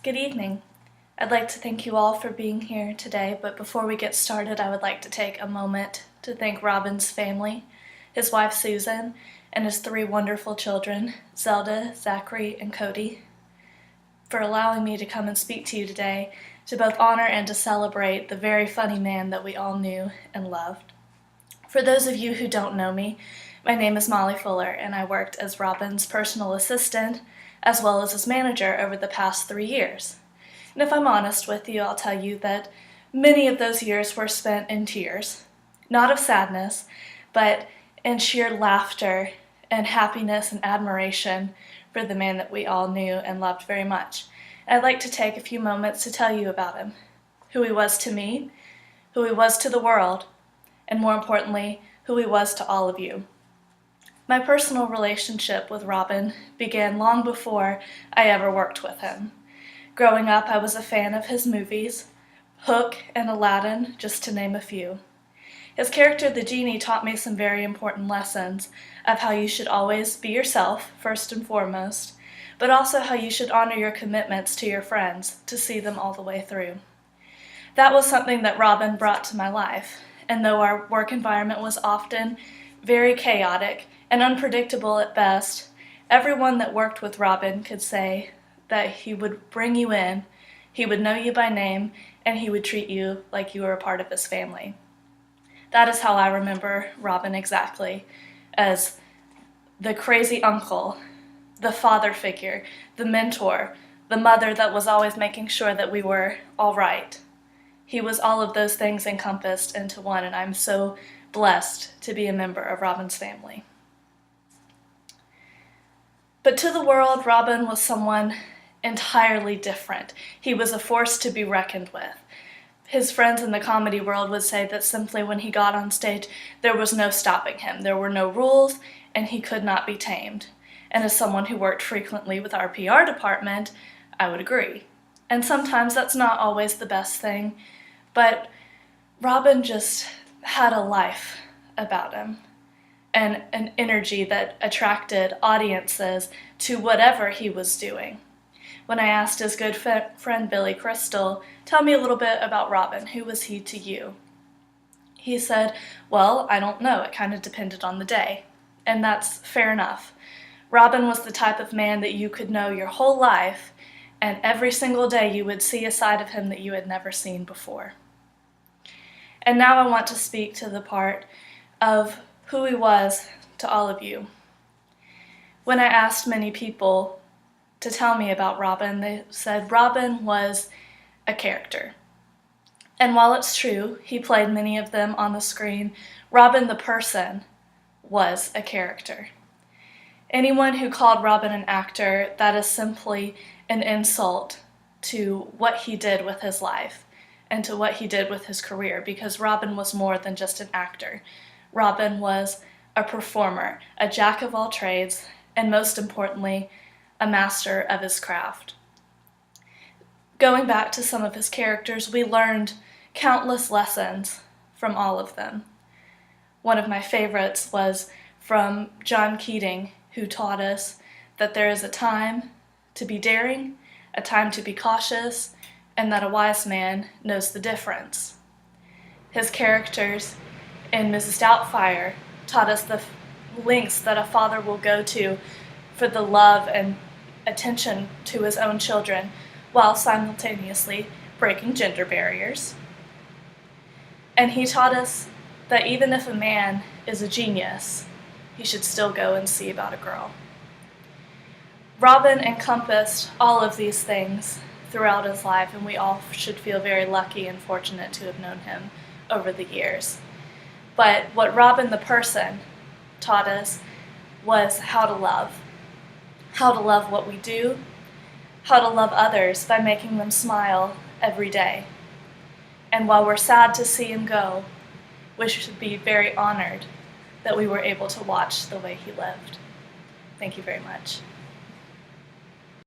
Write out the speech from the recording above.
Good evening. I'd like to thank you all for being here today, but before we get started, I would like to take a moment to thank Robin's family, his wife Susan, and his three wonderful children, Zelda, Zachary, and Cody, for allowing me to come and speak to you today to both honor and to celebrate the very funny man that we all knew and loved. For those of you who don't know me, my name is Molly Fuller, and I worked as Robin's personal assistant as well as his manager over the past 3 years. And if I'm honest with you, I'll tell you that many of those years were spent in tears, not of sadness, but in sheer laughter and happiness and admiration for the man that we all knew and loved very much. And I'd like to take a few moments to tell you about him, who he was to me, who he was to the world, and more importantly, who he was to all of you. My personal relationship with Robin began long before I ever worked with him. Growing up, I was a fan of his movies, Hook and Aladdin, just to name a few. His character, the genie, taught me some very important lessons of how you should always be yourself, first and foremost, but also how you should honor your commitments to your friends to see them all the way through. That was something that Robin brought to my life, and though our work environment was often very chaotic and unpredictable at best, everyone that worked with Robin could say that he would bring you in, he would know you by name, and he would treat you like you were a part of his family. That is how I remember Robin exactly, as the crazy uncle, the father figure, the mentor, the mother that was always making sure that we were all right. He was all of those things encompassed into one, and I'm so blessed to be a member of Robin's family. But to the world, Robin was someone entirely different. He was a force to be reckoned with. His friends in the comedy world would say that simply when he got on stage, there was no stopping him. There were no rules, and he could not be tamed. And as someone who worked frequently with our PR department, I would agree. And sometimes that's not always the best thing, but Robin just had a life about him and an energy that attracted audiences to whatever he was doing. When I asked his good friend Billy Crystal, tell me a little bit about Robin, who was he to you? He said, well, I don't know, it kind of depended on the day. And that's fair enough. Robin was the type of man that you could know your whole life, and every single day you would see a side of him that you had never seen before. And now I want to speak to the part of who he was to all of you. When I asked many people to tell me about Robin, they said Robin was a character. And while it's true, he played many of them on the screen, Robin the person was a character. Anyone who called Robin an actor, that is simply an insult to what he did with his life and to what he did with his career, because Robin was more than just an actor. Robin was a performer, a jack of all trades, and most importantly, a master of his craft. Going back to some of his characters, we learned countless lessons from all of them. One of my favorites was from John Keating, who taught us that there is a time to be daring, a time to be cautious, and that a wise man knows the difference. His characters in Mrs. Doubtfire taught us the lengths that a father will go to for the love and attention to his own children while simultaneously breaking gender barriers. And he taught us that even if a man is a genius, he should still go and see about a girl. Robin encompassed all of these things throughout his life, and we all should feel very lucky and fortunate to have known him over the years. But what Robin the person taught us was how to love what we do, how to love others by making them smile every day. And while we're sad to see him go, we should be very honored that we were able to watch the way he lived. Thank you very much.